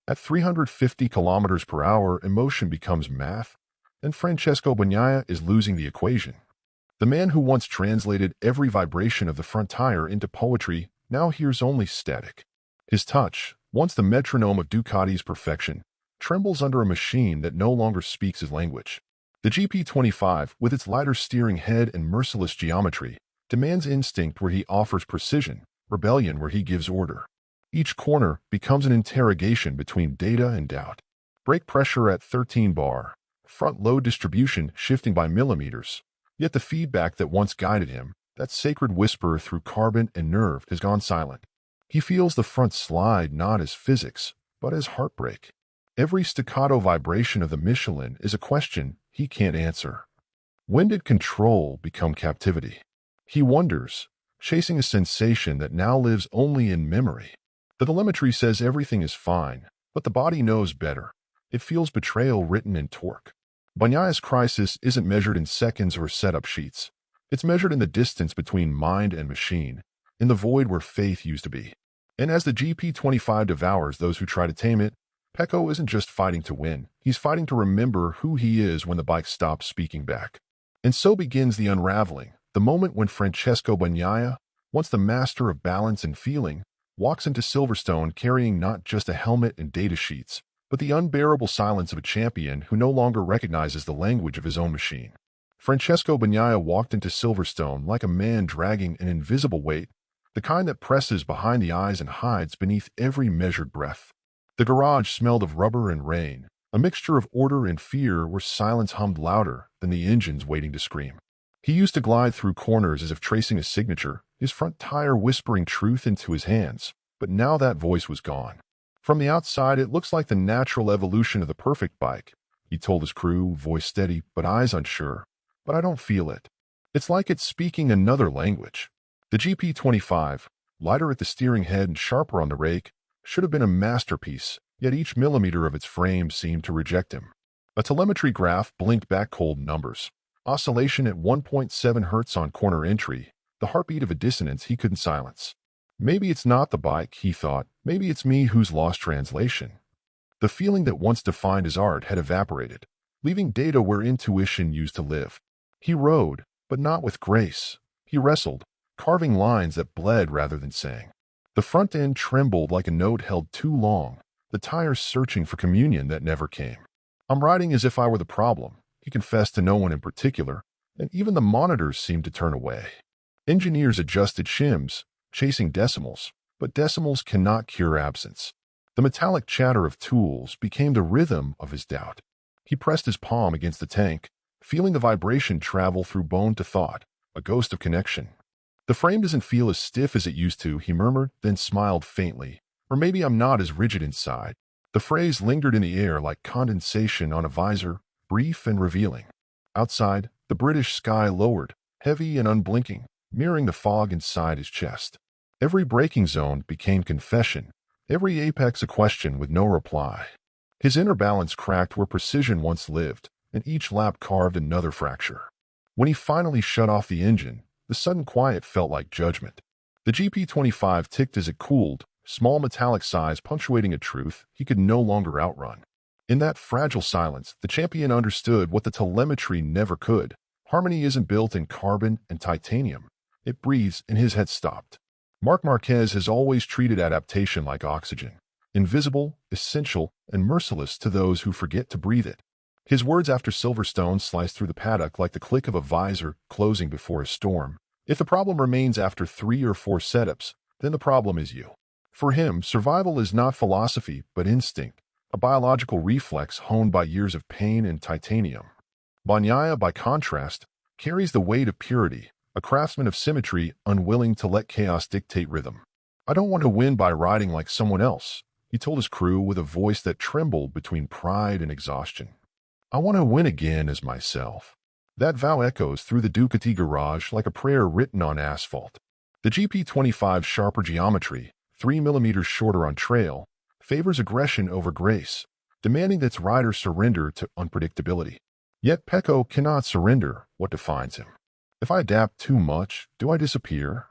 At 350 kilometers per hour, emotion becomes math, and Francesco Bagnaia is losing the equation. The man who once translated every vibration of the front tire into poetry now hears only static. His touch, once the metronome of Ducati's perfection, trembles under a machine that no longer speaks his language. The GP25, with its lighter steering head and merciless geometry, demands instinct where he offers precision, rebellion where he gives order. Each corner becomes an interrogation between data and doubt. Brake pressure at 13 bar, front load distribution shifting by millimeters. Yet the feedback that once guided him, that sacred whisper through carbon and nerve, has gone silent. He feels the front slide not as physics, but as heartbreak. Every staccato vibration of the Michelin is a question he can't answer. When did control become captivity? He wonders, chasing a sensation that now lives only in memory. The telemetry says everything is fine, but the body knows better. It feels betrayal written in torque. Bagnaia's crisis isn't measured in seconds or setup sheets. It's measured in the distance between mind and machine, in the void where faith used to be. And as the GP25 devours those who try to tame it, Pecco isn't just fighting to win. He's fighting to remember who he is when the bike stops speaking back. And so begins the unraveling, the moment when Francesco Bagnaia, once the master of balance and feeling, walks into Silverstone carrying not just a helmet and data sheets, but the unbearable silence of a champion who no longer recognizes the language of his own machine. Francesco Bagnaia walked into Silverstone like a man dragging an invisible weight, the kind that presses behind the eyes and hides beneath every measured breath. The garage smelled of rubber and rain, a mixture of order and fear where silence hummed louder than the engines waiting to scream. He used to glide through corners as if tracing a signature, his front tire whispering truth into his hands, but now that voice was gone. From the outside, it looks like the natural evolution of the perfect bike, he told his crew, voice steady but eyes unsure. But I don't feel it. It's like it's speaking another language. The GP25, lighter at the steering head and sharper on the rake, should have been a masterpiece, yet each millimeter of its frame seemed to reject him. A telemetry graph blinked back cold numbers. Oscillation at 1.7 Hz on corner entry, the heartbeat of a dissonance he couldn't silence. Maybe it's not the bike, he thought. Maybe it's me who's lost translation. The feeling that once defined his art had evaporated, leaving data where intuition used to live. He rode, but not with grace. He wrestled, carving lines that bled rather than sang. The front end trembled like a note held too long, the tires searching for communion that never came. I'm riding as if I were the problem, he confessed to no one in particular, and even the monitors seemed to turn away. Engineers adjusted shims, chasing decimals, but decimals cannot cure absence. The metallic chatter of tools became the rhythm of his doubt. He pressed his palm against the tank, feeling the vibration travel through bone to thought, a ghost of connection. The frame doesn't feel as stiff as it used to, he murmured, then smiled faintly. Or maybe I'm not as rigid inside. The phrase lingered in the air like condensation on a visor, brief and revealing. Outside, the British sky lowered, heavy and unblinking, mirroring the fog inside his chest. Every braking zone became confession, every apex a question with no reply. His inner balance cracked where precision once lived, and each lap carved another fracture. When he finally shut off the engine, the sudden quiet felt like judgment. The GP25 ticked as it cooled, small metallic sighs punctuating a truth he could no longer outrun. In that fragile silence, the champion understood what the telemetry never could. Harmony isn't built in carbon and titanium. It breathes, and his head stopped. Marc Márquez has always treated adaptation like oxygen, invisible, essential, and merciless to those who forget to breathe it. His words after Silverstone sliced through the paddock like the click of a visor closing before a storm. If the problem remains after 3 or 4 setups, then the problem is you. For him, survival is not philosophy, but instinct, a biological reflex honed by years of pain and titanium. Bagnaia, by contrast, carries the weight of purity, a craftsman of symmetry unwilling to let chaos dictate rhythm. I don't want to win by riding like someone else, he told his crew with a voice that trembled between pride and exhaustion. I want to win again as myself. That vow echoes through the Ducati garage like a prayer written on asphalt. The GP25's sharper geometry, 3 millimeters shorter on trail, favors aggression over grace, demanding that its rider surrender to unpredictability. Yet Pecco cannot surrender what defines him. If I adapt too much, do I disappear?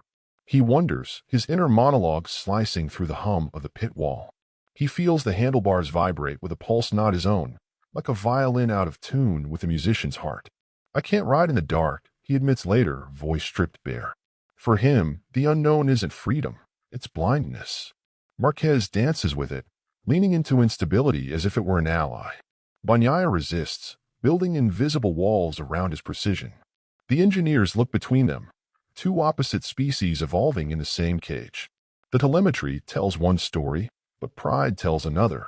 He wonders, his inner monologue slicing through the hum of the pit wall. He feels the handlebars vibrate with a pulse not his own, like a violin out of tune with a musician's heart. I can't ride in the dark, he admits later, voice stripped bare. For him, the unknown isn't freedom, it's blindness. Márquez dances with it, leaning into instability as if it were an ally. Bagnaia resists, building invisible walls around his precision. The engineers look between them, two opposite species evolving in the same cage. The telemetry tells one story, but pride tells another.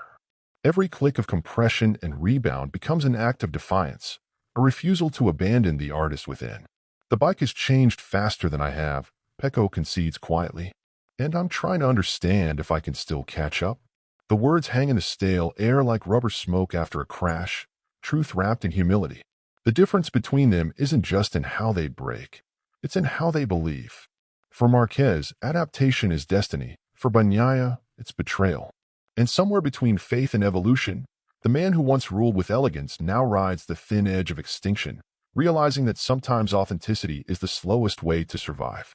Every click of compression and rebound becomes an act of defiance, a refusal to abandon the artist within. The bike has changed faster than I have, Pecco concedes quietly, and I'm trying to understand if I can still catch up. The words hang in the stale air like rubber smoke after a crash, truth wrapped in humility. The difference between them isn't just in how they break, it's in how they believe. For Márquez, adaptation is destiny. For Bagnaia, it's betrayal. And somewhere between faith and evolution, the man who once ruled with elegance now rides the thin edge of extinction, realizing that sometimes authenticity is the slowest way to survive.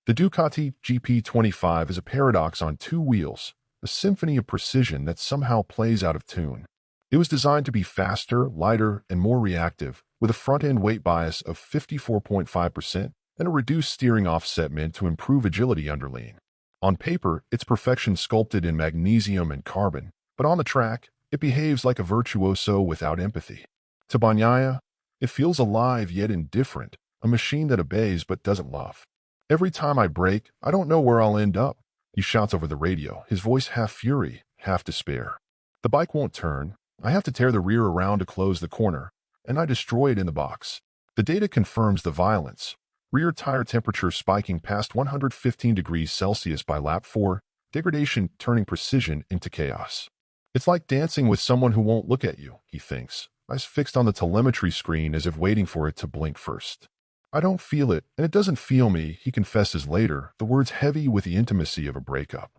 The Ducati GP25 is a paradox on two wheels, a symphony of precision that somehow plays out of tune. It was designed to be faster, lighter, and more reactive, with a front-end weight bias of 54.5% and a reduced steering offset meant to improve agility under lean. On paper, it's perfection sculpted in magnesium and carbon, but on the track, it behaves like a virtuoso without empathy. To Bagnaia, it feels alive yet indifferent, a machine that obeys but doesn't love. Every time I brake, I don't know where I'll end up, he shouts over the radio, his voice half fury, half despair. The bike won't turn. I have to tear the rear around to close the corner, and I destroy it in the box. The data confirms the violence. Rear tire temperature spiking past 115 degrees Celsius by lap 4, degradation turning precision into chaos. It's like dancing with someone who won't look at you, he thinks, eyes fixed on the telemetry screen as if waiting for it to blink first. I don't feel it, and it doesn't feel me, he confesses later, the words heavy with the intimacy of a breakup.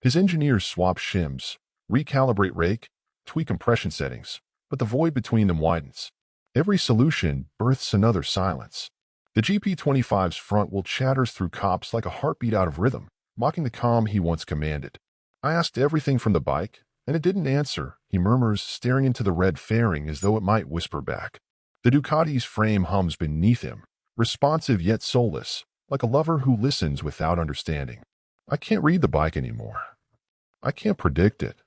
His engineers swap shims, recalibrate rake, tweak compression settings, but the void between them widens. Every solution births another silence. The GP25's front wheel chatters through cops like a heartbeat out of rhythm, mocking the calm he once commanded. I asked everything from the bike, and it didn't answer, he murmurs, staring into the red fairing as though it might whisper back. The Ducati's frame hums beneath him, responsive yet soulless, like a lover who listens without understanding. I can't read the bike anymore. I can't predict it.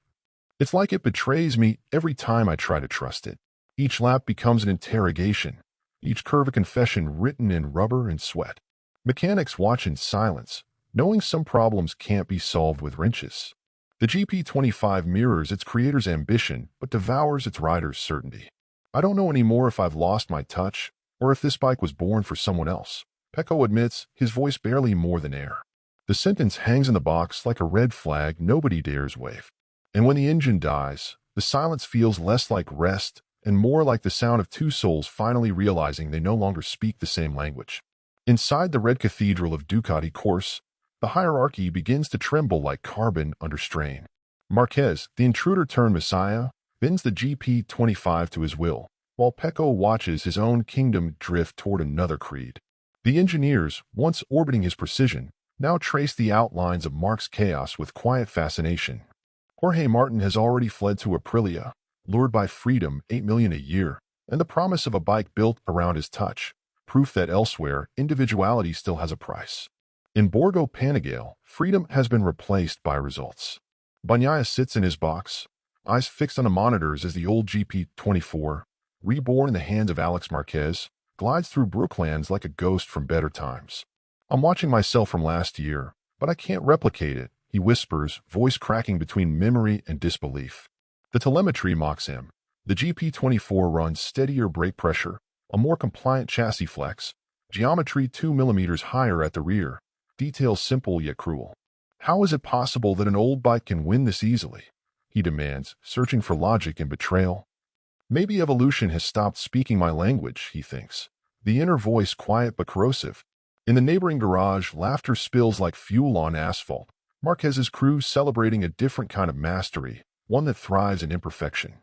It's like it betrays me every time I try to trust it. Each lap becomes an interrogation, each curve a confession written in rubber and sweat. Mechanics watch in silence, knowing some problems can't be solved with wrenches. The GP25 mirrors its creator's ambition, but devours its rider's certainty. I don't know anymore if I've lost my touch, or if this bike was born for someone else, Pecco admits, his voice barely more than air. The sentence hangs in the box like a red flag nobody dares wave. And when the engine dies, the silence feels less like rest and more like the sound of two souls finally realizing they no longer speak the same language. Inside the red cathedral of Ducati Corse, the hierarchy begins to tremble like carbon under strain. Márquez, the intruder-turned-messiah, bends the GP25 to his will, while Pecco watches his own kingdom drift toward another creed. The engineers, once orbiting his precision, now trace the outlines of Marc's chaos with quiet fascination. Jorge Martin has already fled to Aprilia, lured by freedom, $8 million a year, and the promise of a bike built around his touch, proof that elsewhere, individuality still has a price. In Borgo Panigale, freedom has been replaced by results. Bagnaia sits in his box, eyes fixed on the monitors as the old GP24, reborn in the hands of Alex Márquez, glides through Brooklands like a ghost from better times. I'm watching myself from last year, but I can't replicate it, he whispers, voice cracking between memory and disbelief. The telemetry mocks him. The GP24 runs steadier brake pressure, a more compliant chassis flex, geometry 2 millimeters higher at the rear, details simple yet cruel. How is it possible that an old bike can win this easily? He demands, searching for logic and betrayal. Maybe evolution has stopped speaking my language, he thinks. The inner voice quiet but corrosive. In the neighboring garage, laughter spills like fuel on asphalt. Márquez's crew celebrating a different kind of mastery, one that thrives in imperfection.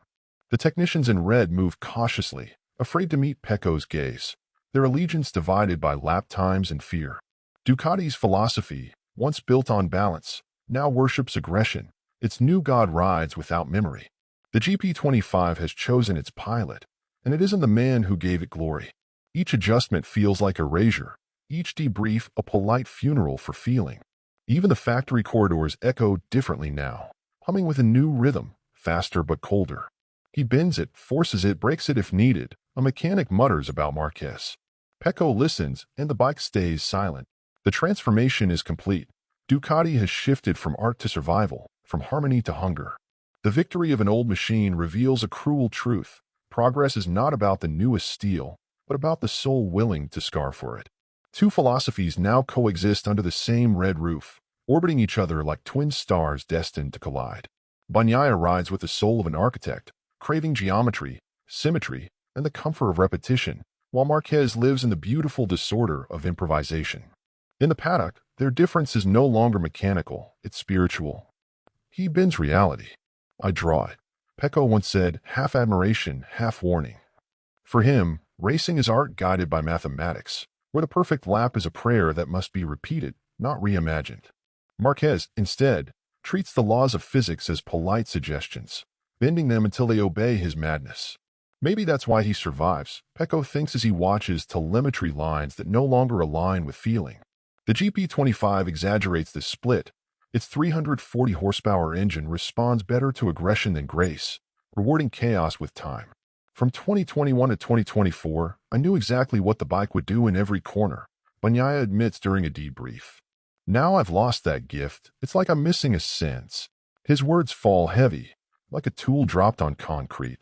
The technicians in red move cautiously, afraid to meet Pecco's gaze, their allegiance divided by lap times and fear. Ducati's philosophy, once built on balance, now worships aggression, Its new god rides without memory. The GP25 has chosen its pilot, and it isn't the man who gave it glory. Each adjustment feels like erasure, each debrief a polite funeral for feeling. Even the factory corridors echo differently now, humming with a new rhythm, faster but colder. He bends it, forces it, breaks it if needed. A mechanic mutters about Márquez. Pecco listens, and the bike stays silent. The transformation is complete. Ducati has shifted from art to survival, from harmony to hunger. The victory of an old machine reveals a cruel truth. Progress is not about the newest steel, but about the soul willing to scar for it. Two philosophies now coexist under the same red roof, orbiting each other like twin stars destined to collide. Bagnaia rides with the soul of an architect, craving geometry, symmetry, and the comfort of repetition, while Márquez lives in the beautiful disorder of improvisation. In the paddock, their difference is no longer mechanical, it's spiritual. He bends reality. I draw it. Pecco once said, half admiration, half warning. For him, racing is art guided by mathematics, where the perfect lap is a prayer that must be repeated, not reimagined. Márquez, instead, treats the laws of physics as polite suggestions, bending them until they obey his madness. Maybe that's why he survives, Pecco thinks as he watches telemetry lines that no longer align with feeling. The GP25 exaggerates this split. Its 340 horsepower engine responds better to aggression than grace, rewarding chaos with time. From 2021 to 2024, I knew exactly what the bike would do in every corner, Bagnaia admits during a debrief. Now I've lost that gift, it's like I'm missing a sense. His words fall heavy, like a tool dropped on concrete.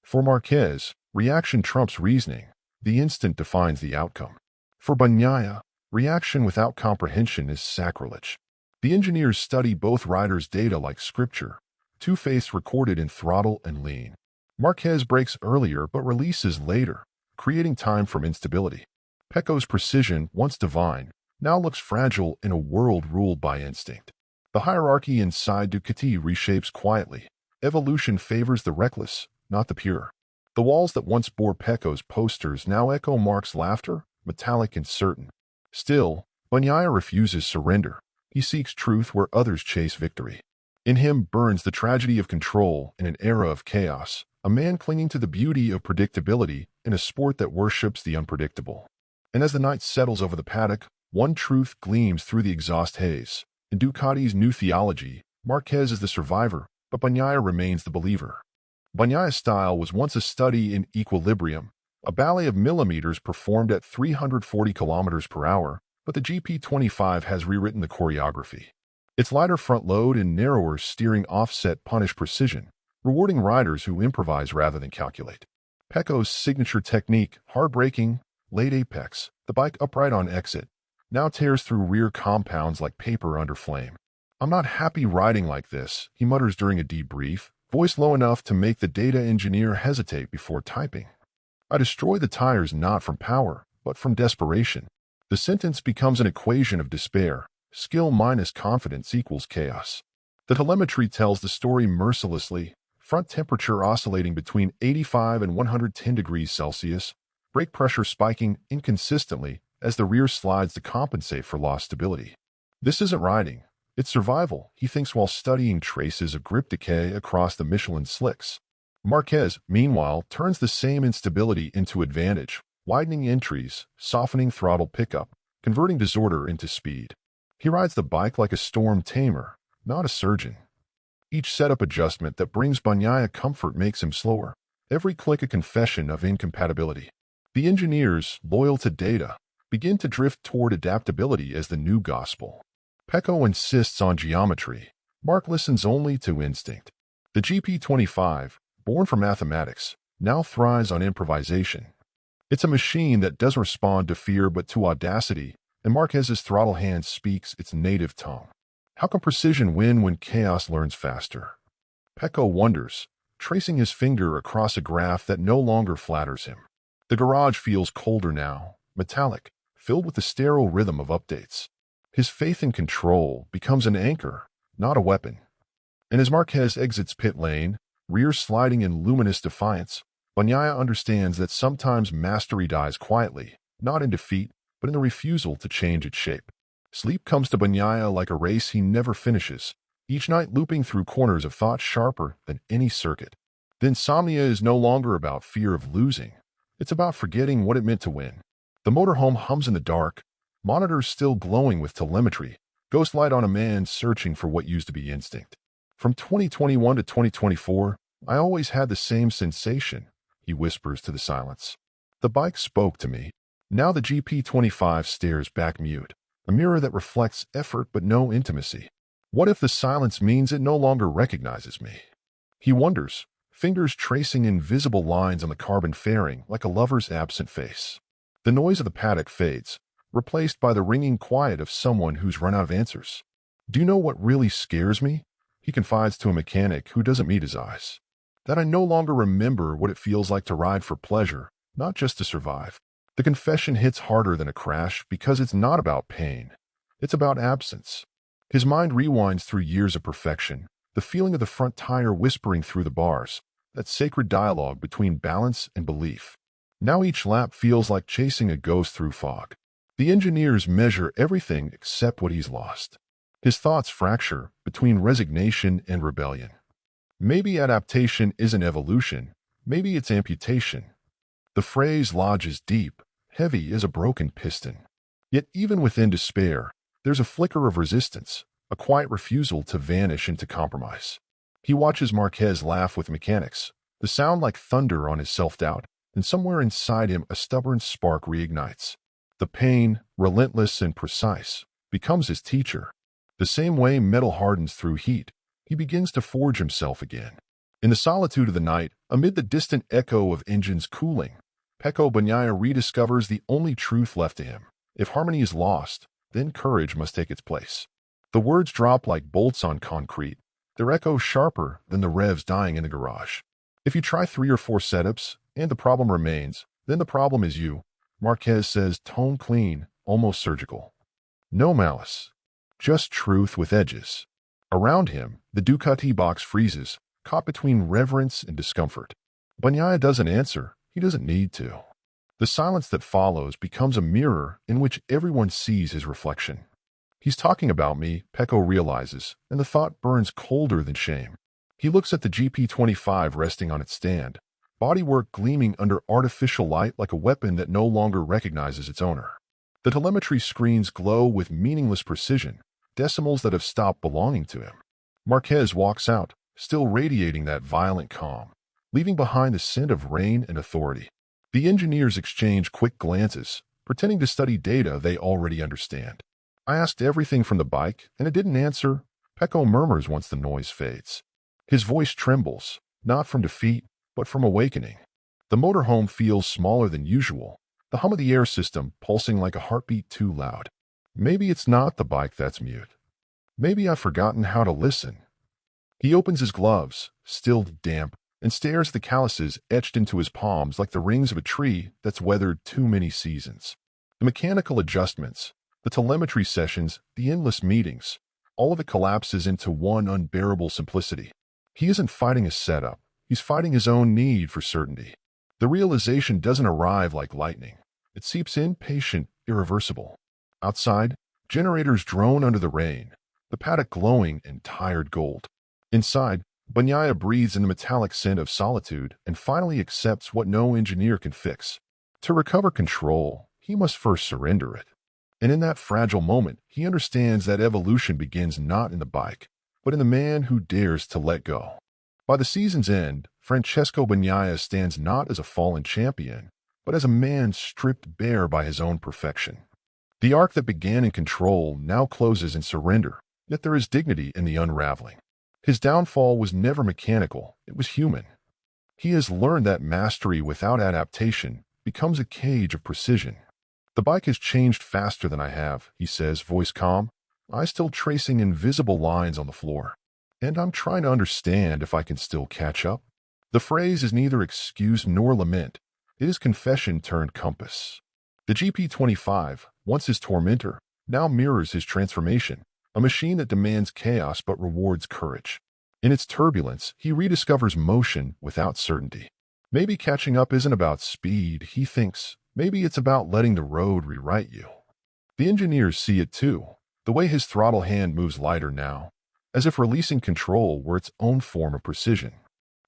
For Márquez, reaction trumps reasoning. The instant defines the outcome. For Bagnaia, reaction without comprehension is sacrilege. The engineers study both riders' data like scripture, two-face recorded in throttle and lean. Márquez brakes earlier but releases later, creating time from instability. Pecco's precision, once divine, now looks fragile in a world ruled by instinct. The hierarchy inside Ducati reshapes quietly. Evolution favors the reckless, not the pure. The walls that once bore Pecco's posters now echo Marc's laughter, metallic and certain. Still, Bagnaia refuses surrender. He seeks truth where others chase victory. In him burns the tragedy of control in an era of chaos, a man clinging to the beauty of predictability in a sport that worships the unpredictable. And as the night settles over the paddock, one truth gleams through the exhaust haze. In Ducati's new theology, Márquez is the survivor, but Bagnaia remains the believer. Bagnaia's style was once a study in equilibrium, a ballet of millimeters performed at 340 kilometers per hour, but the GP25 has rewritten the choreography. Its lighter front load and narrower steering offset punish precision, rewarding riders who improvise rather than calculate. Pecco's signature technique, hard braking, late apex, the bike upright on exit, now tears through rear compounds like paper under flame. I'm not happy riding like this, he mutters during a debrief, voice low enough to make the data engineer hesitate before typing. I destroy the tires not from power, but from desperation. The sentence becomes an equation of despair. Skill minus confidence equals chaos. The telemetry tells the story mercilessly. Front temperature oscillating between 85 and 110 degrees Celsius. Brake pressure spiking inconsistently as the rear slides to compensate for lost stability. This isn't riding. It's survival, he thinks while studying traces of grip decay across the Michelin slicks. Márquez, meanwhile, turns the same instability into advantage, widening entries, softening throttle pickup, converting disorder into speed. He rides the bike like a storm tamer, not a surgeon. Each setup adjustment that brings Bagnaia comfort makes him slower. Every click a confession of incompatibility. The engineers, loyal to data, begin to drift toward adaptability as the new gospel. Pecco insists on geometry. Marc listens only to instinct. The GP25, born from mathematics, now thrives on improvisation. It's a machine that doesn't respond to fear but to audacity, and Márquez's throttle hand speaks its native tongue. How can precision win when chaos learns faster? Pecco wonders, tracing his finger across a graph that no longer flatters him. The garage feels colder now, metallic, filled with the sterile rhythm of updates. His faith in control becomes an anchor, not a weapon. And as Márquez exits pit lane, rear sliding in luminous defiance, Bagnaia understands that sometimes mastery dies quietly, not in defeat, but in the refusal to change its shape. Sleep comes to Bagnaia like a race he never finishes. each night looping through corners of thought sharper than any circuit. The insomnia is no longer about fear of losing. It's about forgetting what it meant to win. The motorhome hums in the dark, monitors still glowing with telemetry, ghost light on a man searching for what used to be instinct. From 2021 to 2024, I always had the same sensation, he whispers to the silence. The bike spoke to me. Now the GP25 stares back mute, a mirror that reflects effort but no intimacy. What if the silence means it no longer recognizes me? He wonders, fingers tracing invisible lines on the carbon fairing like a lover's absent face. The noise of the paddock fades, replaced by the ringing quiet of someone who's run out of answers. Do you know what really scares me? He confides to a mechanic who doesn't meet his eyes. That I no longer remember what it feels like to ride for pleasure, not just to survive. The confession hits harder than a crash because it's not about pain. It's about absence. His mind rewinds through years of perfection, the feeling of the front tire whispering through the bars, that sacred dialogue between balance and belief. Now each lap feels like chasing a ghost through fog. The engineers measure everything except what he's lost. His thoughts fracture between resignation and rebellion. Maybe adaptation isn't evolution, maybe it's amputation. The phrase lodges deep, heavy as a broken piston. Yet even within despair, there's a flicker of resistance, a quiet refusal to vanish into compromise. He watches Márquez laugh with mechanics, the sound like thunder on his self-doubt, and somewhere inside him a stubborn spark reignites. The pain, relentless and precise, becomes his teacher. The same way metal hardens through heat, he begins to forge himself again. In the solitude of the night, amid the distant echo of engines cooling, Pecco Bagnaia rediscovers the only truth left to him. If harmony is lost, then courage must take its place. The words drop like bolts on concrete, their echo sharper than the revs dying in the garage. If you try 3 or 4 setups, and the problem remains, then the problem is you, Márquez says, tone clean, almost surgical. No malice. Just truth with edges. Around him, the Ducati box freezes, caught between reverence and discomfort. Bagnaia doesn't answer. He doesn't need to. The silence that follows becomes a mirror in which everyone sees his reflection. He's talking about me, Pecco realizes, and the thought burns colder than shame. He looks at the GP25 resting on its stand, bodywork gleaming under artificial light like a weapon that no longer recognizes its owner. The telemetry screens glow with meaningless precision, decimals that have stopped belonging to him. Márquez walks out, still radiating that violent calm, leaving behind the scent of rain and authority. The engineers exchange quick glances, pretending to study data they already understand. I asked everything from the bike, and it didn't answer, Pecco murmurs once the noise fades. His voice trembles, not from defeat, but from awakening. The motorhome feels smaller than usual, the hum of the air system pulsing like a heartbeat too loud. Maybe it's not the bike that's mute. Maybe I've forgotten how to listen. He opens his gloves, still damp, and stares at the calluses etched into his palms like the rings of a tree that's weathered too many seasons. The mechanical adjustments, the telemetry sessions, the endless meetings, all of it collapses into one unbearable simplicity. He isn't fighting a setup. He's fighting his own need for certainty. The realization doesn't arrive like lightning. It seeps in patient, irreversible. Outside, generators drone under the rain, the paddock glowing in tired gold. Inside, Bagnaia breathes in the metallic scent of solitude and finally accepts what no engineer can fix. To recover control, he must first surrender it. And in that fragile moment, he understands that evolution begins not in the bike, but in the man who dares to let go. By the season's end, Francesco Bagnaia stands not as a fallen champion, but as a man stripped bare by his own perfection. The arc that began in control now closes in surrender, yet there is dignity in the unraveling. His downfall was never mechanical, it was human. He has learned that mastery without adaptation becomes a cage of precision. The bike has changed faster than I have, he says, voice calm. I'm still tracing invisible lines on the floor. And I'm trying to understand if I can still catch up. The phrase is neither excuse nor lament. It is confession turned compass. The GP25, once his tormentor, now mirrors his transformation, a machine that demands chaos but rewards courage. In its turbulence, he rediscovers motion without certainty. Maybe catching up isn't about speed, he thinks. Maybe it's about letting the road rewrite you. The engineers see it too, the way his throttle hand moves lighter now, as if releasing control were its own form of precision.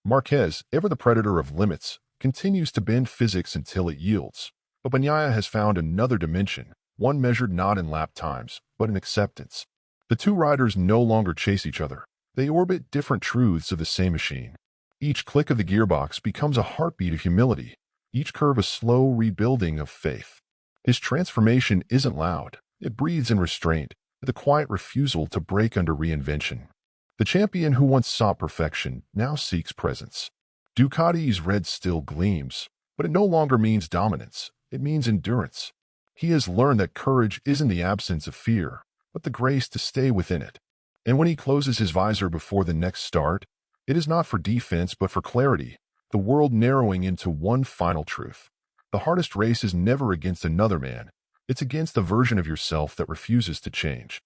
Márquez, ever the predator of limits, continues to bend physics until it yields. But Bagnaia has found another dimension, one measured not in lap times, but in acceptance. The two riders no longer chase each other. They orbit different truths of the same machine. Each click of the gearbox becomes a heartbeat of humility, each curve a slow rebuilding of faith. His transformation isn't loud. It breathes in restraint, with a quiet refusal to break under reinvention. The champion who once sought perfection now seeks presence. Ducati's red still gleams, but it no longer means dominance. It means endurance. He has learned that courage isn't the absence of fear, but the grace to stay within it. And when he closes his visor before the next start, it is not for defense but for clarity, the world narrowing into one final truth. The hardest race is never against another man. It's against the version of yourself that refuses to change.